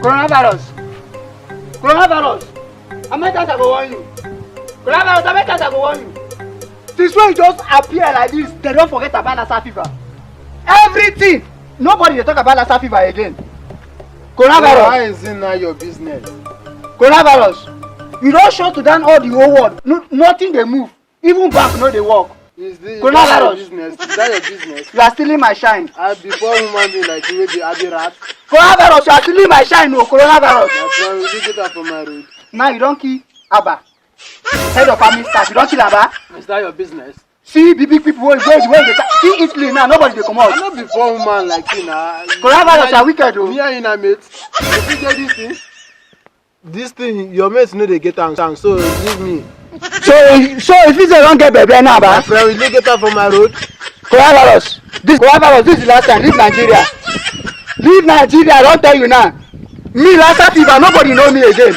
Coronavirus. How many times I go warn you? Coronavirus, how many times I go warn you? Since when you just appear like this, they don't forget about Lassa fever. Everything. Nobody dey talk about Lassa fever again. Coronavirus. Why is it not your business? Coronavirus. You don't show to down all the whole world. No, nothing dey move. Even back no dey work. Coronavirus. Is that your business? You are stealing my shine. Before human being like you, be a rat. Coronavirus, you are stealing my shine, no coronavirus. My friend, will you get up from my road? Now you don't kill Abba. Head of family staff, you don't kill Abba. Is that your business? See the big people where they see Italy now, nobody dey come out. I'm not before human like you now. Coronavirus, you are wicked though. Me and you na mates. If you get this thing, your mates know they get am, so leave me. So if you say don't get baby now, My Abba. friend, will you get up from my road? Coronavirus, this is the last time. Leave Nigeria. Leave Nigeria, I don't tell you now. Me Lassa fever, nobody know me again.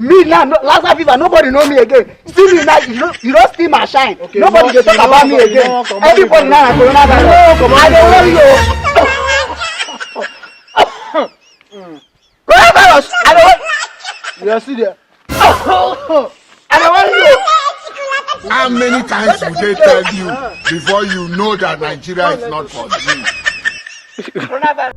Me now, Lassa fever, nobody know me again. Still you now, you don't steal my shine. Okay, nobody dey talk about me again. Everybody now na coronavirus. I dey worry you. Coronavirus, I dey worry. You are still there. I dey worry you. How many times will they tell you before you know that Nigeria is not for you? Coronavirus.